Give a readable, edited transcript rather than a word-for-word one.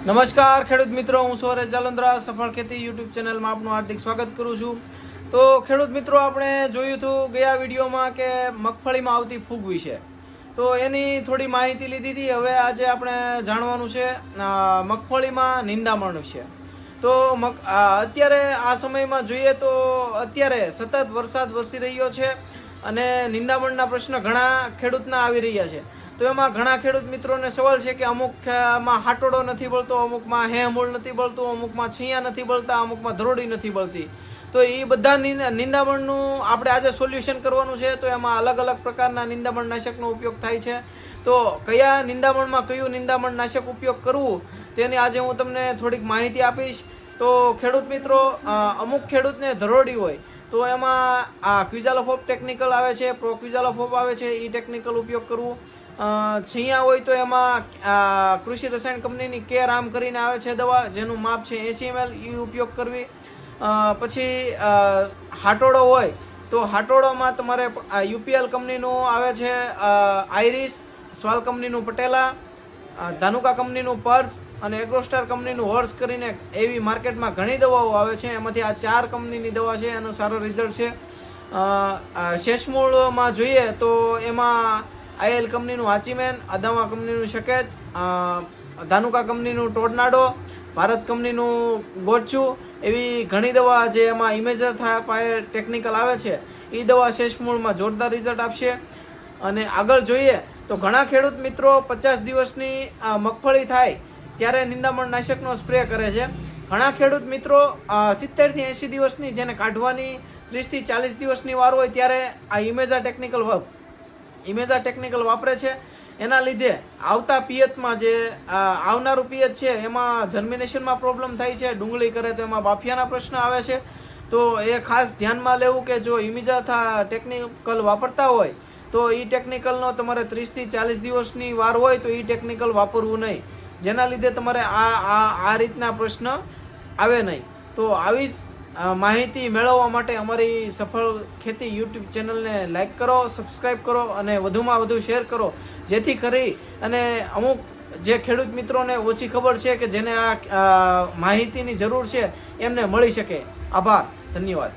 નમસ્કાર ખેડૂત મિત્રો, હું સૌરજ જાલંધરા સફળ ખેતી યુટ્યુબ ચેનલમાં આપનું હાર્દિક સ્વાગત કરું છું। તો ખેડૂત મિત્રો, આપણે જોયું હતું ગયા વિડીયોમાં કે મગફળીમાં આવતી ફૂગ વિશે, તો એની થોડી માહિતી લીધી હતી। હવે આજે આપણે જાણવાનું છે મગફળીમાં નિંદામણ વિશે। તો અત્યારે આ સમયમાં જોઈએ તો અત્યારે સતત વરસાદ વરસી રહ્યો છે અને નિંદામણના પ્રશ્ન ઘણા ખેડૂતના આવી રહ્યા છે। તો એમાં ઘણા ખેડૂત મિત્રોને સવાલ છે કે અમુકમાં હાટોડો નથી બળતો, અમુકમાં મૂળ નથી બળતું, અમુકમાં છૈયા નથી બળતા, અમુકમાં ધરોડી નથી બળતી। તો એ બધા નિંદામણનું આપણે આજે સોલ્યુશન કરવાનું છે। તો એમાં અલગ અલગ પ્રકારના નિંદામણ નાશકનો ઉપયોગ થાય છે। તો કયા નિંદામણમાં કયું નિંદામણ નાશક ઉપયોગ કરવું તેની આજે હું તમને થોડીક માહિતી આપીશ। તો ખેડૂત મિત્રો, અમુક ખેડૂતને ધરોડી હોય તો એમાં આ ક્વિઝાલોફોપ ટેકનિકલ આવે છે, પ્રો ક્વિઝાલોફોપ આવે છે, એ ટેકનિકલ ઉપયોગ કરવું। છૈયા હોય તો એમાં કૃષિ રસાયણ કંપનીની કે રામ કરીને આવે છે દવા, જેનું માપ છે 80 ml, એ ઉપયોગ કરવી। પછી હાટોડો હોય તો હાટોડોમાં તમારે યુપીએલ કંપનીનું આવે છે આઈરિસ, સ્વાલ કંપનીનું પટેલા, ધાનુકા કંપનીનું પર્સ અને એગ્રોસ્ટાર કંપનીનું હોર્સ કરીને એવી માર્કેટમાં ઘણી દવાઓ આવે છે। એમાંથી આ 4 કંપનીની દવા છે, એનું સારો રિઝલ્ટ છે। શેષમૂળમાં જોઈએ તો એમાં આઈએલ કંપનીનું હાચીમેન, અદામા કંપનીનું શકેત, ધાનુકા કંપનીનું ટોર્નાડો, ભારત કંપનીનું ગોચું, એવી ઘણી દવા જે એમાં ઇમેજર થાય ટેકનિકલ આવે છે, એ દવા શેષમૂળમાં જોરદાર રિઝલ્ટ આપશે। અને આગળ જોઈએ તો ઘણા ખેડૂત મિત્રો 50 દિવસની મગફળી થાય ત્યારે નિંદામણ નાશકનો સ્પ્રે કરે છે। ઘણા ખેડૂત મિત્રો 70 થી 80 દિવસની, જેને કાઢવાની 30 થી 40 દિવસની વાર હોય ત્યારે આ ઇમેજા ટેકનિકલ વાપરે છે। એના લીધે આવતા પિયતમાં જે આવનારું પિયત છે એમાં જર્મિનેશનમાં પ્રોબ્લેમ થાય છે, ડુંગળી કરે તો એમાં બાફિયાના પ્રશ્ન આવે છે। તો એ ખાસ ધ્યાનમાં લેવું કે જો ઇમેજા ટેકનિકલ વાપરતા હોય તો એ ટેકનિકલનો તમારે 30 થી 40 દિવસની વાર હોય તો એ ટેકનિકલ વાપરવું નહીં, જેના લીધે તમારે આ રીતના પ્રશ્ન આવે નહીં। તો આવી જ માહિતી મેળવવા માટે અમારી સફળ ખેતી યુટ્યુબ ચેનલને લાઈક કરો, સબસ્ક્રાઈબ કરો અને વધુમાં વધુ શેર કરો, જેથી કરી અને અમુક જે ખેડૂત મિત્રોને ઓછી ખબર છે કે જેને આ માહિતીની જરૂર છે એમને મળી શકે। આભાર, ધન્યવાદ।